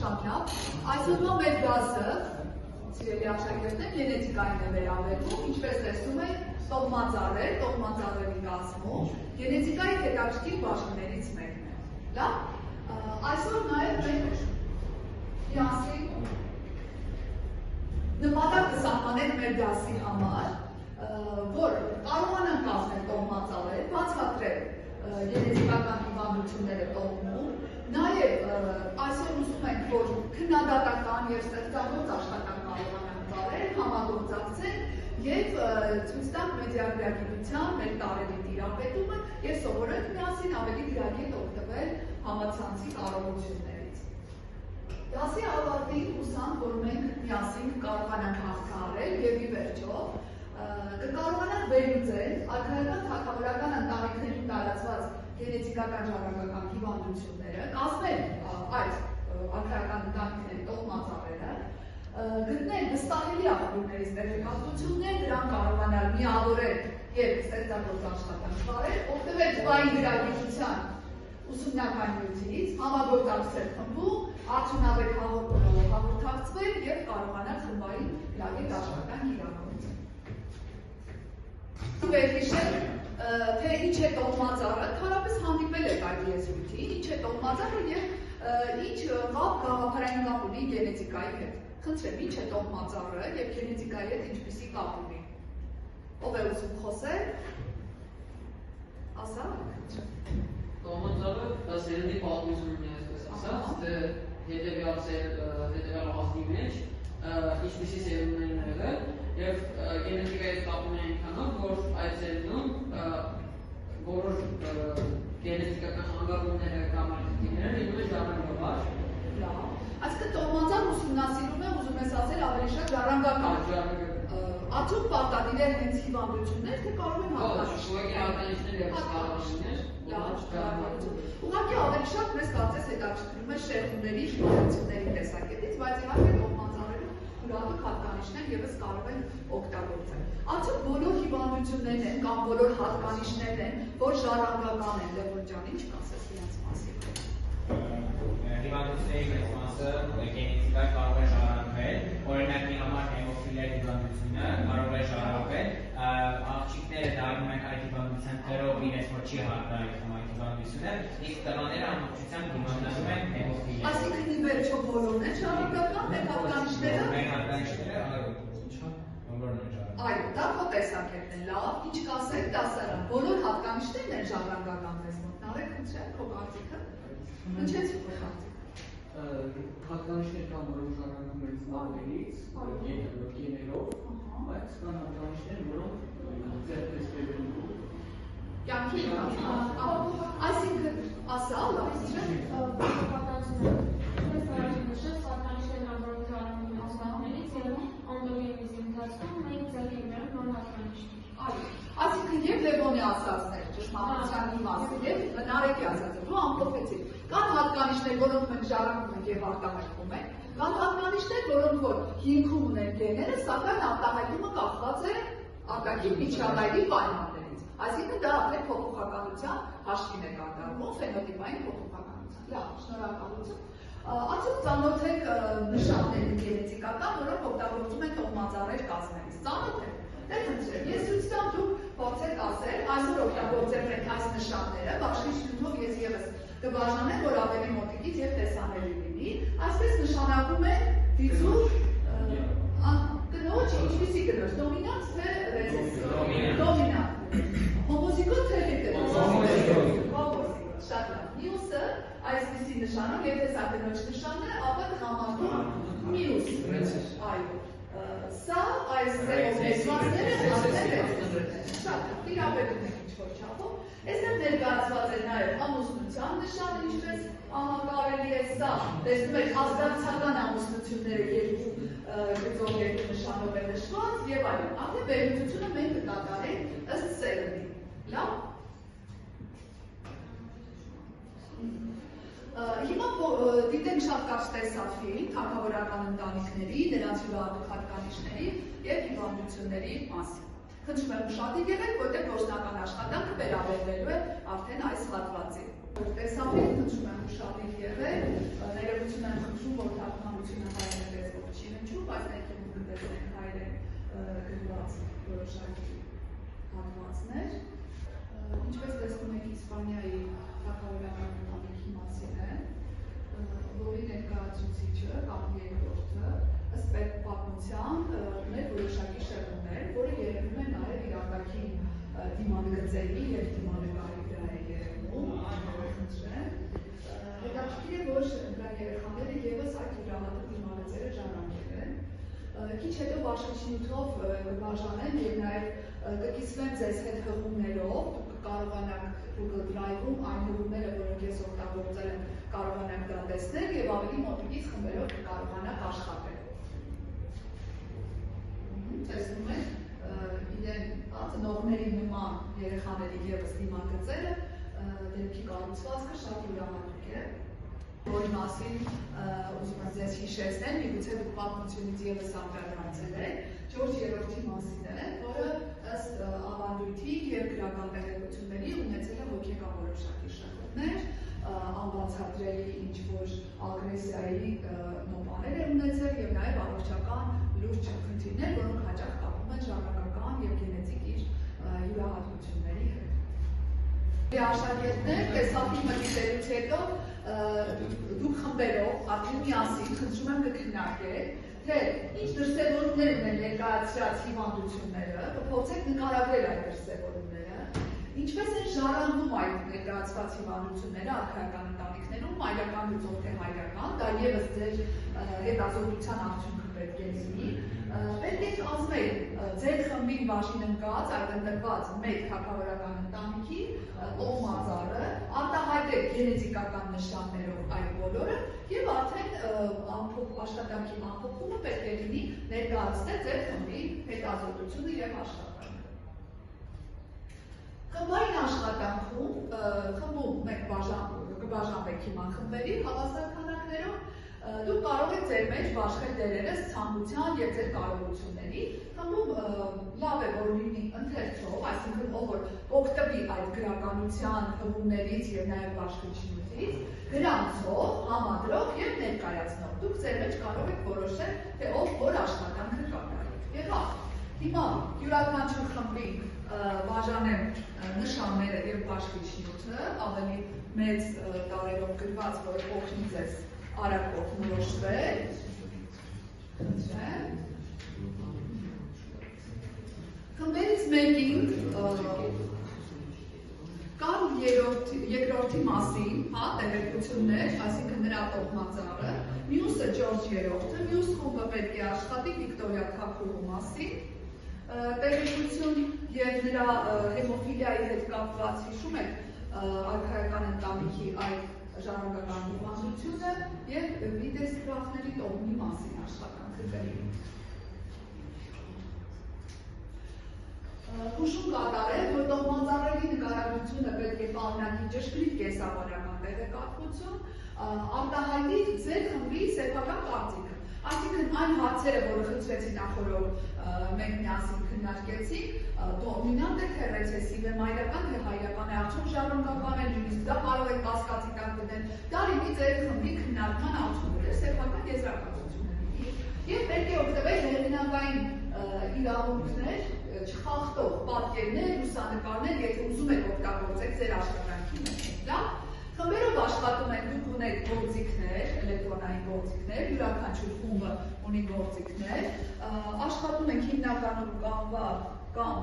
շատ լավ։ Այսօրվա մեր դասը, սիրելի աշակերտներ, գենետիկային է վերաբերվում, ինչպես տեսնում եք, տոհմածառեր, տոհմածառերի կազմում, գենետիկայի հետաքրքիր բաժիններից մեկն է։ Լավ։ Այսօր նաև մենք միասին նպատակ կսահմանենք մեր դասի համար, որ կարողանանք կազմել տոհմածառեր, բացատրել գենետիկական հիվանդությունները տոհմում, նաև այսօր ուզում ենք, որ քննադատական և ստեղծագործ աշխատանք կարողանանք վարել, համագործակցել և ցույց տանք մեդիագրագիտության մեր տարրերի տիրապետումը և սովորենք միասին ավելի գրագետ օգտվել համացանցի կարողություններից։ Դասի ավարտին հուսանք, որ մենք միասին կարողանանք հաղթահարել և ի վերջո կկարողանանք վերլուծել արքայական թագավորական ընտանիքներում տարածված գենետիկական ժառանգական հիվանդությունները, կազմել այդ արքայական ընտանիքների տոհմածառերը, գտնել վստահելի աղբյուրներից տեղեկատվություններ, դրանք կարողանալ միավորել և ստեղծագործ աշխատանք վարել, օգտվել թվային գրագիտության ուսումնականությունից, համագործակցել խմբում, արդյունավետ հաղորդակցվել և կարողանալ խմբային գրագետ աշխատանք իրականացնել։ Վերհիշել, թե ինչ է տոհմածառը, ընդհանրապես հանդիպել եք այդ եզրույթին, ինչ է տոհմածառը և ինչ գաղափարային կապ ունի գենետիկայի հետ։ Խնդրեմ, ինչ է տոհմածառը և գենետիկայի հետ ինչպիսի կապ ունի։ Ով է ուզում խոսել։ Ասա։ Տոհմածառը դա սերնդի պատմություն ունի, այսպես ասած, թե հետևյալ ազգի մեջ ինչպիսի սերունդներ են եղել և գենետիկայի կապում է այնքանով, որ այդ սերունդում որոշ գենետիկական խանգարումները կամ արտիքները լինում են ժառանգաբար։ Այսինքն տոհմածառ ուսումնասիրում է, ուզում ես ասել ավելի շատ ժառանգական։ Արդյոք պարտադիր է հենց հիվանդություններ, թե կարող են հատկանիշներ ուղղակի ավելի շատ մեզ կարծես հետաքրքրում է շեղումների հիվանդությունների տեսակետից, բայց իհարկե տոհմածառերում յուրահատուկ հատկանիշներ ևս կարող են օգտագործել։ Արդյոք բոլոր հիվանդություններն են կամ բոլոր հատկանիշներն են, որ ժառանգական են, Լևոն ջան, ինչ կասես իրենց մասին։ Հիվանդությունների մեծ մասը գենետիկա կարող է ժառանգվել, օրինակ մի համար հեմոֆիլիա հիվանդությունը կարող է ժառանգվել, աղջիկները դառնում են այդ հիվանդության կրող իրենց որ չի հարտահայտվում այդ հիվանդությունը, իսկ տղաները ամբողջությամբ հիվանդանում են հեմոֆիլիա։ Այսինքն ի վերջո բոլորն են ժառանգական, մեր հատկանիշները։ Մեր հատկանիշները բոլորն են ժառանգական։ Այո, դա քո տեսակետն է, լավ, ինչ կասեք դասարան, բոլոր հատկանիշներն են ժառանգական մեզ մոտ, Նարեկ, խնդրեմ, քո կարծիքը։ Հնչեցի քո կարծիքը։ Հատկանիշներ կան, որոնք ժառանգում են ծնողներից, գեներով, բայց կան հատկանիշներ, որոնք ձեռքբերվում են։ Կյանքի այսինքն ասա, լավ, այսինքն և Լևոնի ասածներ, ճշմարտության իմաստն և Նարեկի ասածը, դու ամփոփեցիր։ Կան հատկանիշներ, որոնք մենք ժառանգում ենք և արտահայտվում ենք, կան հատկանիշներ, որոնք որ հիմքում ունեն գեները, սակայն արտահայտումը կախված է արտաքին միջավայրի պայմաններից։ Այսինքն դա արդեն փոփոխականության հաշվին է կատարվում, ֆենոտիպային փոփոխականության։ Լավ, շնորհակալություն։ Արդյոք ծանոթ եք նշանների գենետիկական, որոնք օգտագործում են տոհմածառեր կազմելիս։ Ծանոթ եք։ Դե խնդրեմ, ես ցույց տամ դուք փորձեք ասել, այսօր օգտագործել ենք այս նշանները, բաշխի շնորհիվ ես ևս կբաժանեմ, որ ավելի մոտիկից և տեսանելի լինի։ Այսպես նշանակում է դիզուր կնոջ, ինչպիսի կնոջ, դոմինանտ թե ռեսեսիվ։ Դոմինանտ։ Հոմոզիգոտ թե հետևից։ Հոմոզիգոտ, շատ լավ։ Մյուսը այսպիսի նշանով, եթե սա կնոջ նշանն է, ապա կհամարվում մյուս։ Այո։ Սա այս զեղողեցվածները շատ տիրապետում ենք ինչ-որ չափով։ Այստեղ ներկայացված է նաև ամուսնության նշանը, ինչպես կարելի է սա, տեսնում եք ազգակցական ամուսնությունները երկու գծով երկու նշանով է նշված և այլն, արդեն վերլուծությունը մենք կկատարենք ըստ սերնդի։ Լավ։ Հիմա դիտենք շատ կարճ տեսակ ֆիլմ թագավորական ընտանիքների, նրանց յուրահատուկ հատկանիշների և հիվանդությունների մասին։ Խնդրում եմ ուշադիր եղեք, որտեղ գործնական աշխատանքը վերաբերվելու է արդեն այս հատվածին։ Տեսանելի խնդրում եմ ուշադիր եղեք, ներողություն եմ խնդրում, որ թարգմանությունը հայերեն լեզվով չի հնչում, բայց ներքևում կտեսնենք հայերեն գրված որոշակի հատվածներ։ Ինչպես տեսնում եք, Իսպանիայի թագավորական ընտանիքի մասին է, որի ներկայացուցիչը կամ երկրորդը ըստ պատմության ուներ որոշակի շեղումներ, որը երևում է նաև իր արտաքին դիմանկարների եւ դիմանկարի վրա է երևում, հետաքրքիր է, որ դրա երեխաները եւս այդ յուրահատուկ դիմանկարները ժառանգել են։ Քիչ հետո բաշխիչնյութով կբաժանեն եւ նաեւ կկիսվեն ձեզ հետ հղումներով, դուք կարողանաք Google Drive-ում այն հղումները, որոնք ես օգտագործել եմ, կարողանաք դա տեսնել եւ ավելի մոտիկից խմբերով կարողանաք աշխատել։ Տեսնում եք, իրեն ծնողների նման երեխաների ևս դիմանկարները դեպքի կառուցվածքը շատ յուրահատուկ է, որի մասին ուզում եմ ձեզ հիշեցնել, միգուցե դուք պատմությունից ևս անդրադարձել եք, Ջորջ Երրորդի մասին է, որը ըստ ավանդույթի եւ գրական տեղեկությունների ունեցել է հոգեկան որոշակի շեղումներ, անբացատրելի ինչ-որ ագրեսիայի նոպաներ է ունեցել եւ նաեւ առողջական լուրջ խնդիրներ, որոնք հաճախ կապվում են ժառանգական եւ գենետիկ իր յուրահատկությունների հետ։ Աշակերտներ, տեսափիլմը դիտելուց հետո դուք խմբերով արդեն միասին խնդրում եմ կքննարկեք, թե ինչ դրսևորումներ ունեն ներկայացրած հիվանդությունները, կփորձեք նկարագրել այդ դրսևորումները, ինչպես են ժառանգվում այդ ներկայացված հիվանդությունները արքայական ընտանիքներում, մայրական լուծով թե հայրական, դա ևս ձեր հետազոտության արդյունքը պետք է լինի, պետք է կազմել ձեր խմբին բաժին ընկած այդ ընտրված մեկ թագավորական ընտանիքի տոհմածառը, արտահայտեք գենետիկական նշաններով այդ բոլորը եւ արդեն աշխատանքի ամփոփումը պետք է լինի ներկայացնել ձեր խմբի հետազոտությունը եւ աշխատանքը։ Խմբային աշխատանքում խմբում մեկ կբաժանվեք հիմա խմբերի հավասար քանակներով, դուք կարող եք ձեր մեջ բաշխել դերերս ցանկության եւ ձեր կարողությունների, խմբում լավ է որ լինի ընթերցող, այսինքն ով որ օգտվի այդ գրականության հղումներից եւ նաեւ բաշխիչնյութից, գրանցող, համադրող եւ ներկայացնող։ Դուք ձեր մեջ կարող եք որոշել, թե ով որ աշխատանքը կատարի։ Եղավ։ Հիմա յուրաքանչյուր խմբի բաժանեմ նշանները եւ բաշխիչնյութը, ավելի մեծ տարերով գրված, որ օգնի ձեզ արագ որոշվել։ Խմբերից մեկին կան երկրորդի մասին, տեղեկություններ, այսինքն նրա տոհմածառը, մյուսը Ջորջ Երրորդը, մյուս խումբը պետք է աշխատի Վիկտորիա Թագուհու մասին, տեղեկություն եւ նրա հեմոֆիլիայի հետ կապված հիշում եք արքայական ընտանիքի այդ ժառանգական հիվանդությունը եւ վիտեսկրախների տոհմի մասին աշխատանքը կրի։ Հուշում կատարել, որ տոհմածառերի նկարագրությունը պետք է պարունակի ճշգրիտ կենսաբանական տեղեկատվություն, արտահայտի ձեր խմբի սեփական կարծիքը։ Այսինքն այն հարցերը, որը խնդրեցի նախորդ մենք միասին քննարկեցինք, դոմինանտ է թե ռեցեսիվ է, մայրական թե հայրական է, արդյոք ժառանգական է, նույնիսկ դա կարող է կասկածի տակ դնել, դա լինի ձեր խմբի քննարկման արդյունքը, սեփական եզրակացությունը լինի, եւ պետք է օգտվել հեղինակային իրավունքներ, չխախտող պատկերներ, լուսանկարներ, եթե ուզում եք օգտագործեք ձեր աշխատանքի մեջ, լավ։ Խմբերով աշխատում են, դուք ունեք գործիքներ, էլեկտրոնային գործիքներ, յուրաքանչյուր խումբը ունի գործիքներ, աշխատում ենք հիմնականում Canva կամ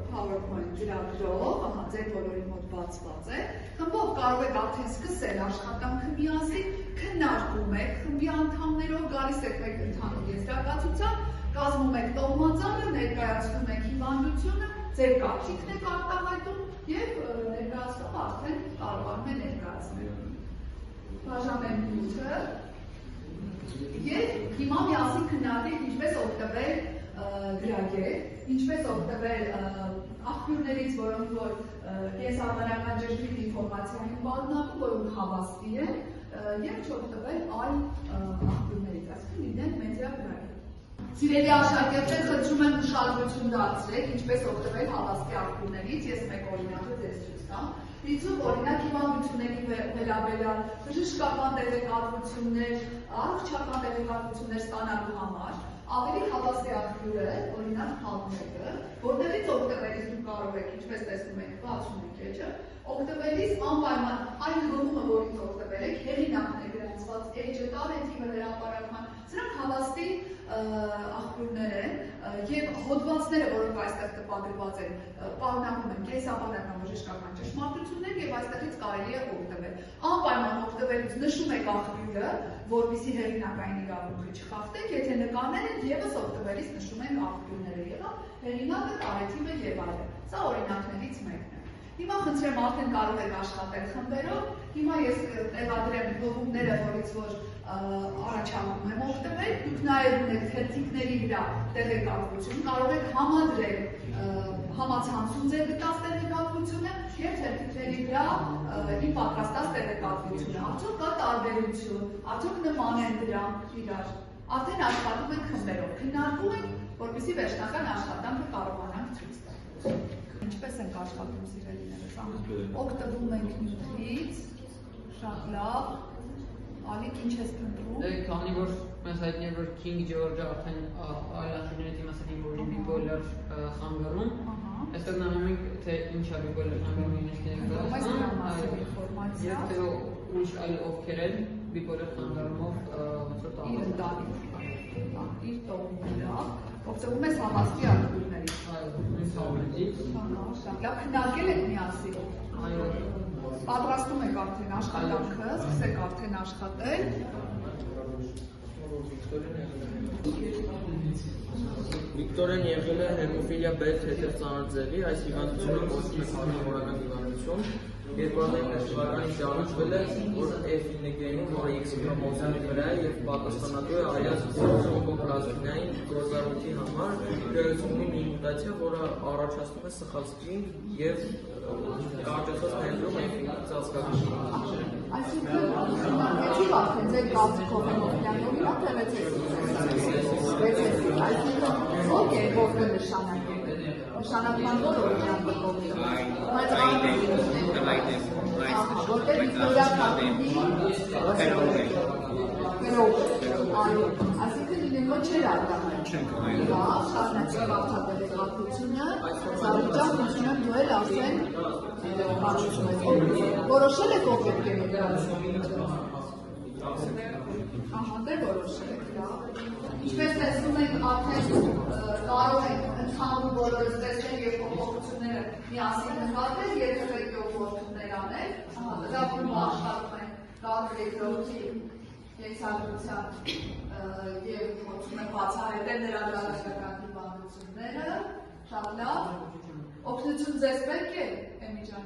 PowerPoint ծրագրով, ձեր բոլորի մոտ բացված է, խմբով կարող եք արդեն սկսել աշխատանքը միասին, քննարկում եք խմբի անդամներով, գալիս եք մեկ ընդհանուր եզրակացության, կազմում եք տոհմածառը, ներկայացնում եք հիվանդությունը, ձեր կարծիքն եք արտահայտում եւ ներկայացնում արդեն կարողանում է ներկայացնել։ Բաժանեմ նյութը եւ հիմա միասին քննարկենք ինչպես օգտվել գրագետ, ինչպես օգտվել աղբյուրներից, որոնք որ կենսաբանական ճշգրիտ ինֆորմացիային պարունակում, որոնք հավաստի են եւ չօգտվել այլ աղբյուրներից, այսինքն լինեն մեդիա գրագետ։ Սիրելի աշակերտներ, խնդրում եմ ուշադրություն դարձրեք, ինչպես օգտվել հավաստի աղբյուրներից, ես մեկ օրինակը ձեզ ցույց տամ։ Դիցում օրինակ հիվանդությունների վերաբերյալ բժշկական տեղեկատվություններ, առողջական տեղեկատվություններ ստանալու համար ավելի հավաստի աղբյուր է, օրինակ Pubmed-ը, որտեղից օգտվելիս դուք կարող եք, ինչպես տեսնում եք, 61 էջը, օգտվելիս անպայման այն հղումը, որից օգտվել եք, հեղինակն է գրանցված էջը, տարեթիվը, հրապարակման, սրանք հավաստի աղբյուրներ են եւ հոդվածները, որոնք այստեղ տպագրված են, պարունակում են կենսաբանական բժշկական ճշմարտություններ եւ այստեղից կարելի է օգտվել։ Անպայման օգտվելուց նշում եք աղբյուրը, որպեսզի հեղինակային իրավունքը չխախտեք, եթե նկարներ են եւս օգտվելիս նշում ենք աղբյուրները եւ հեղինակը, տարեթիվը եւ այլն։ Սա օրինակներից մեկն է։ Հիմա խնդրեմ արդեն կարող եք աշխատել խմբերով, հիմա ես տեղադրեմ հղումները, որից որ առաջարկում եմ օգտվել, դուք նաև ունեք թերթիկների վրա տեղեկատվություն, կարող եք համադրել համացանցում ձեր գտած տեղեկատվությունը և թերթիկների վրա իմ պատրաստած տեղեկատվությունը, արդյոք կա տարբերություն, արդյոք նման են դրանք իրար, արդեն աշխատում ենք խմբերով, քննարկում ենք, որպեսզի վերջնական աշխատանքը կարողանանք ցույց տալ։ Ինչպես ենք աշխատում սիրելիներս, օգտվում ենք նյութից, շատ լավ, Ալիկ ինչ ես փնտրում։ Քանի որ մեզ հայտնի է, որ King George-ը արդեն այլ աշունների դիմացին որ bipolar խանգարում, այստեղ նայում ենք, թե ինչ է bipolar խանգարումի ներքին եւ թե ուրիշ այլ ովքեր են bipolar խանգարումով իր տողնիրա, օգտվում ես հավաստի աղբյուրներից։ Լավ, քննարկել եք միասին։ Պատրաստում եք արդեն աշխատանքը, սկսեք արդեն աշխատել։ Վիկտորեն եղել է հեմոֆիլիա B թեթև ծանր ձևի, այս հիվանդությունը կոչվում է քրոնիկական հիվանդություն։ 2009 թվականին ճանաչվել է, որ F-ինեգրեին, որը X քրոմոզոմի վրա է եւ պատասխանատու է այլաց օնկոպլազմինային գորզառույթի համար, գերությունի մի մուտացիա, որը առաջացնում է սխալցքի եւ կարճացած ներդրում F-ի ծածկագիրը։ Այսինքն, եկեք արդեն ձեր կարծիքով հեմոֆիլիանոմինա այսինքն, ո՞ր է ողը նշանակել։ Նշանակման որ օրինակ կողմի։ Որտեղ վիկտորիա այսինքն ինենգո չէր արտահայտել։ Լավ, շարունակեք արտադրողությունը, սարիճակությունը դու էլ ասեն կարողանում եք։ Որոշել եք ով պետք է ներկայացնի։ Ահա, դե որոշել եք, լավ։ Ինչպես տեսնում եք, արդեն կարող եք ընդհանուր բոլորս տեսնել եւ փոփոխությունները միասին նկատել, երբեք ողորմներ անել, դրանում աշխատում են կարճ երկրորդի կենսագրության եւ փորձում են բացահայտել նրա դաշտական հիվանդությունները, շատ լավ։ Օգնություն ձեզ պետք է, Էմի ջան։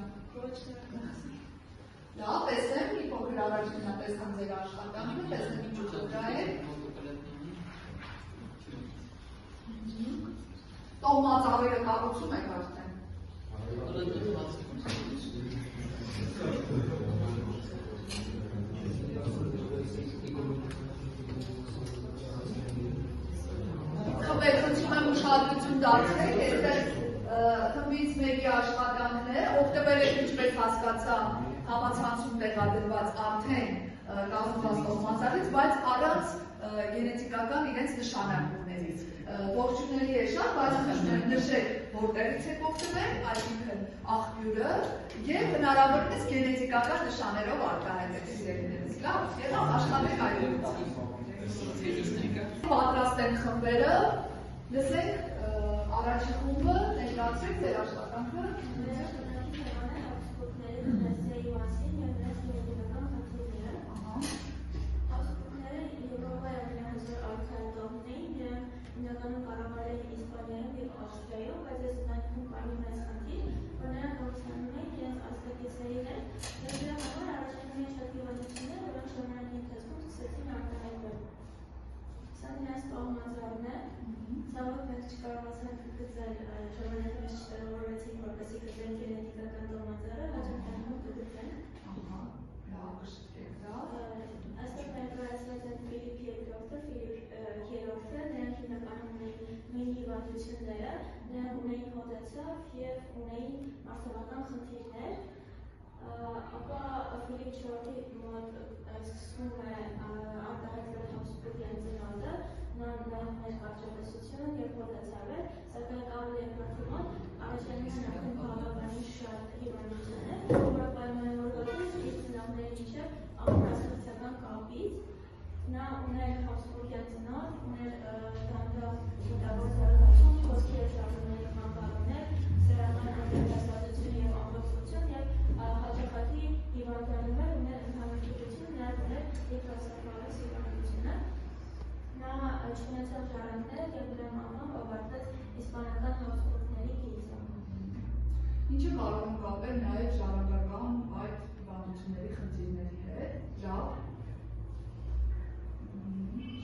Լավ, տեսնեմ, մի փոքր առաջինա տեսնեմ ձեր աշխատանքը, տեսնեմ ինչ ուղղա է։ Տոհմած ավերը կառուցում եք արդեն։ Խմբեր, խնդրում եմ ուշադրություն դարձրեք, այստեղ խմբից մեկի աշխատանքն է, օգտվել եք ինչպես հասկացա համացանցում տեղադրված արդեն կառուցված տոհմածառից, բայց առանց գենետիկական իրենց նշանակումներից։ Ողջունելի է շատ, բայց նշեք որտեղից եք օգտվել, այսինքն աղբյուրը եւ հնարավորինս գենետիկական նշաններով արտահայտեք սիրելիներս, լավ, եւ աշխատեք այլոց։ Պատրաստ են խմբերը, լսեք առաջի խումբը, ներկայացրեք ձեր աշխատանքը։ Ցավոք մենք չկարողացանք գտնել ժամանակի մեջ չտեղավորվեցին որպեսզի գտնենք գենետիկական տոհմածառը, հաջորդանով կգտնենք։ Ահա, լավ, շտկեք, լավ։ Այստեղ ներկայացված են Ֆիլիպ երկրորդը, Ֆիլիպ երրորդը, նրանք հիմնականում ունեին մարդավական խնդիրներ, ապա Ֆիլիպ IV-ի մոտ սկսվում է արտահայտվել Հաբսբուրգյան ծնունդը, նա ուներ կարճատեսություն և հոդացավ էր, սակայն Կարլ II-ի մոտ առաջանում են արդեն բավականին շատ հիվանդություններ, որը պայմանավորված իր ծնողների միջև ամենասոցիալական կապից, նա ուներ Հաբսբուրգյան ծնունդ, ուներ դանդաղ մտավոր զարգացում, խոսքերը շարժումների խանգարումներ, սեռական անդրադարձություն և ամբողջություն և հաճախակի հիվանդանումներ, ուներ ընդհանուր գիտություն, նաև ուներ երկրաշարժ հիվանդությունը։ Նա չունեցավ ժառանգներ և դրա համար ավարտեց իսպանական Հաբսբուրգների գիծը։ Ինչը կարող են կապել նաև ժառանգական այդ հիվանդությունների խնդիրների հետ, լավ։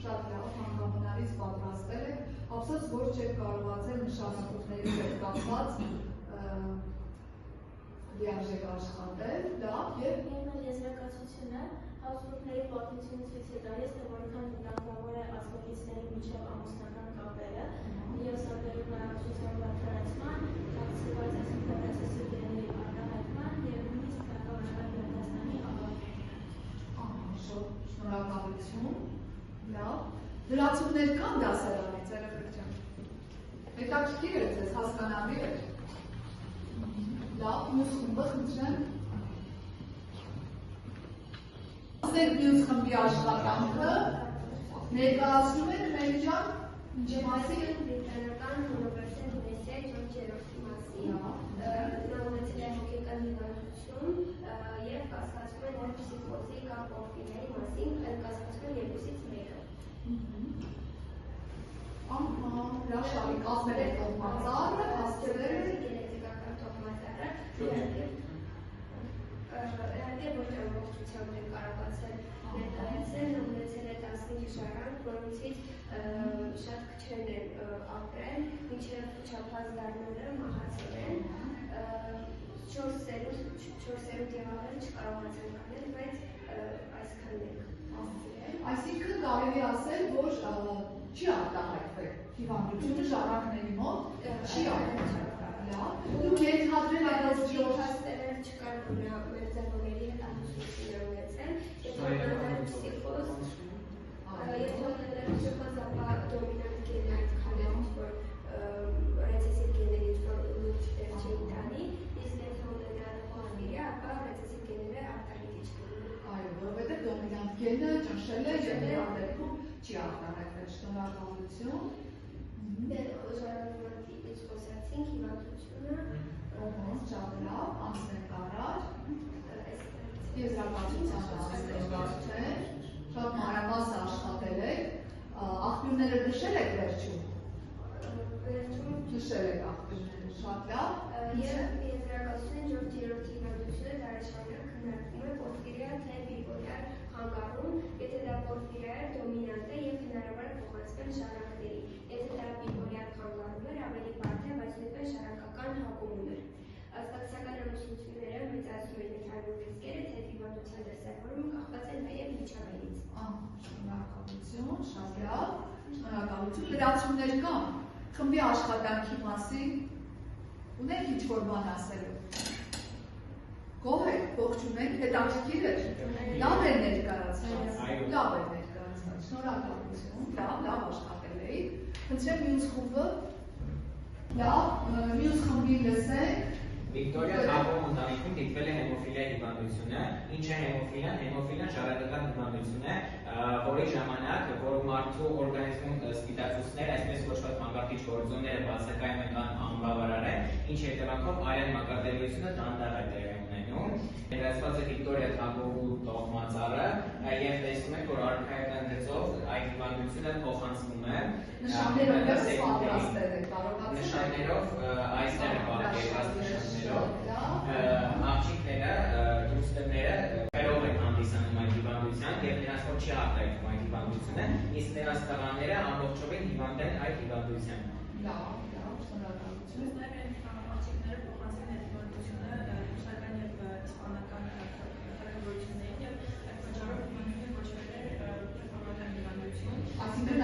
Շատ լավ, հանգամանալից պատրաստել եք, ափսոս, որ չեք կարողացել նշանակությունների հետ կապված լիարժեք աշխատել, լավ, և մեր եզրակացությունը Հաբսբուրգների պատմությունը ցույց է տալիս, թե որքան վտանգավոր է ազգակիցների միջև ամուսնական կապերը, և սատարում է ուսուցման վատթարացման, կապցված այսինքնացասի գեների արտահայտման և նույնիսկ հակամարտական Հնդկաստանի ավարտման։ Շնորհակալություն, լավ, լրացումներ կան դասարանից, երեխեք ջան, հետաքրքիր է ձեզ, հասկանալի է, լավ, մյուս խումբը խնդրեմ, մյուս խմբի աշխատանքը ներկայացնում եք մեր ջան, ինչի մասին բրիտանական հունավերսեն դեսիա 4-րդի մասին, նա ունեցել է հոգեկան հիվանդություն և կասկածում է նաև պսիխոզի կամ պորֆիրների մասին, կասկածում է երկուսից մեկը։ Ահա, հրաշալի կազմել եք տոհմածառը, հասցրել եք գենետիկական տոհմածառը, իհարկե ոչ ամբողջությամբ է կարողացել ներկայացնել, ունեցել է 15 ժառանգ, որոնցից շատ քչերն են ապրել, մինչև չափած դառնալը մահացել են, 4 եղավեր չկարողացան կանել, բայց այսքան ենք հասցրել։ Այսինքն կարելի ասել, որ չի արտահայտվել հիվանդությունը ժառանգների մոտ չի արտահայտվել, լավ, դուք ենթադրել եք հասցրել չկան մերձավորների հետ ամուսնություն է ունեցել, եթե պսիխոզ, ապա դոմինանտ գեներից քանելով, որ ռեցեսիվ գեներից որ լուրջ դեր չէին տանի, իսկ եթե ունենալ պորֆիրիա, ապա ռեցեսիվ գեները արտահայտիչ կլինի։ Այո, որովհետև դոմինանտ գենը ճնշել է և նրա դեպքում չի արտահայտվել, շնորհակալություն։ Ժառանգման տիպից խոսացինք, հիվանդությունը, շատ լավ, անցնենք առաջ, եզրակացության ասել, շատ մանրամասն աշխատել եք, աղբյուրները նշել եք վերջում, նշել եք աղբյուրները, շատ լավ, և եզրակացության 4-րդ հիվանդությունը դարաշարժակ քննարկվում է պորֆիրիա թե բիպոլյար խանգարում, եթե դա պորֆիրիա է, դոմինանտ է և հնարավոր է փոխանցվել ժառանգների, եթե դա բիպոլյար խանգարում էր, ավելի բարդ է, բայց նույնպես ժառանգական հակում ուներ։ Ստատιστական ամուսնությունները մեծացնում են ընդհանուր ռիսկերը, թե հիվանդության դրսևորումը կախված է նաև միջավայրից։ Շնորհակալություն, շատ լավ, շնորհակալություն, լրացումներ կան, խմբի աշխատանքի մասին, ունեք ինչ-որ բան ասելու։ Գոհ եք, ողջուն եք, հետաքրքիր էր, լավ էր ներկայացված, լավ էր ներկայացված, շնորհակալություն, լավ աշխատել էիք, խնդրեմ մյուս խումբը, լավ, մյուս խմբի լսենք։ Վիկտորիա Թափով ընտանիքում դիտվել է հեմոֆիլիա հիվանդությունը։ Ինչ է հեմոֆիլիան? Հեմոֆիլիան ժառանգական հիվանդություն է, որի ժամանակ, որ մարդու օրգանիզմում սպիտակուցներ, այսպես կոչված մակարդիչ հորիզոնները բացակայում են կամ անբավարար են, ինչի հետևանքով արյան մակարդելիությունը դանդաղ է տեղի ունենում։ Ներկայացված է Վիկտորիա Թափովու տոհմածառը եւ տեսնում եք, որ արքայական գծով այդ հիվանդությունը փոխանցվում է։ Նշաններով պատրաստել եք, կարողացել եք։ Նշաններով այստեղ է պատկերված նշաններով։ Աղջիկները, դուստրները վերով են հանդիսանում այդ հիվանդությամբ եւ նրանց որ չի արտահայտվում այդ հիվանդությունը, իսկ նրանց տղաները ամբողջովին հիվանդ են այդ հիվանդությամբ։ Լավ, շնորհակալություն։ Աղջիկները փոխանցեն այդ հիվանդությունը ռուսական եւ իսպանական հնարավորություններին եւ այդ պատճառով հիվանդությունը կոչվել է փոխանցական հիվանդություն։ Այսինքն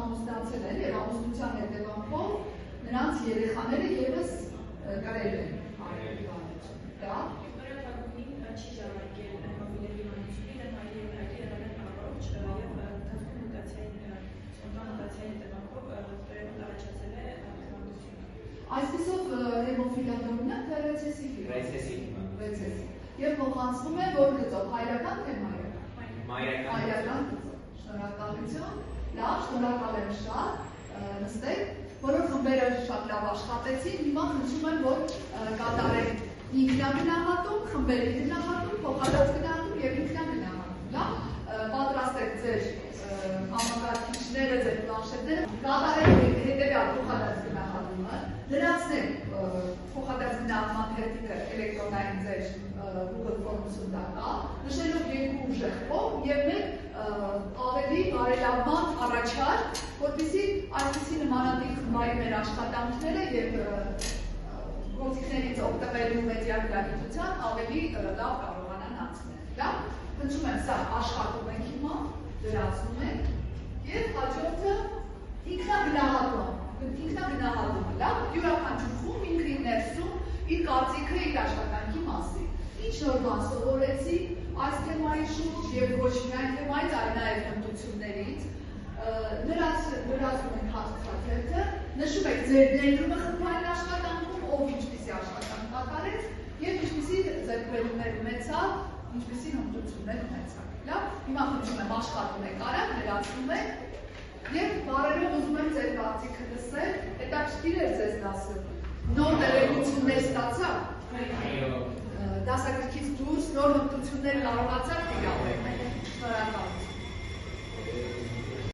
ամուսնացել են եւ ամուսնության հետևանքով նրանց երեխաները եւս կրել են այլ հիվանդություն։ Դա չի ժառանգել հեմոֆիլիայի հիվանդությունի դեմ այլ երկրագիր եղել առողջ եւ ընթացքում մուտացիայի հետևանքով վերևում առաջացել է հիվանդությունը։ Այսպիսով հեմոֆիլիա դոմինանտ է ռեցեսիվ։ Եվ փոխանցվում է որ գծով հայրական թե մայրական գծով։ Շնորհակալություն։ Լավ, շնորհակալ եմ շատ։ Նստեք, բոլոր խմբերը շատ լավ աշխատեցին, հիմա խնդրում եմ, որ կատարեն ինքնագնահատում, խմբերի գնահատում, փոխադարձ գնահատում եւ ինքնագնահատում, լավ, պատրաստեք ձեր համակարգիչները, ձեր պլանշետները, կատարեք հետեւյալ փոխադարձ գնահատումը, լրացնեք փոխադարձ գնահատման թերթիկը էլեկտրոնային ձեր Google Forms-ում դա կա, նշելով երկու շեղբով եւ մեկ ավելի բարելավման առաջարկ, որպեսզի այսպիսի նմանատիպ խմբային աշխատանքները եւ գործիքներից օգտվելու մեդիագրագիտության ավելի լավ կարողանան անցնել։ Լավ, խնդրում եմ, սա աշխատում ենք հիմա, դրացնում ենք եւ հաջորդը ինքնագնահատումը, լավ, յուրաքանչյուր խումբ ինքնին ներսում իր կարծիքը իր աշխատանքի մասին։ Ինչ նոր բան սովորեցի այս թեմայի շուրջ եւ ոչ միայն թեմայից, այլ նաեւ հմտություններից, լրացնում ենք հաստատելը, նշում եք ձեր ներդրումը խմբային աշխատանքում, ով ինչպիսի աշխատանք կատարեց եւ ինչպիսի ձեռքբերումներ ունեցավ, ինչպիսի հմտություններ ունեցավ։ Լավ, հիմա խնդրում եմ աշխատում եք արագ, լրացնում եք եւ բարերով ուզում եմ ձեր կարծիքը լսել, հետաքրքիր էր ձեզ դասը։ Նոր տեղեկություններ ստացաք։ Դասագրքից դուրս նոր հմտություններ կարողացաք դիապել։ Շնորհակալություն։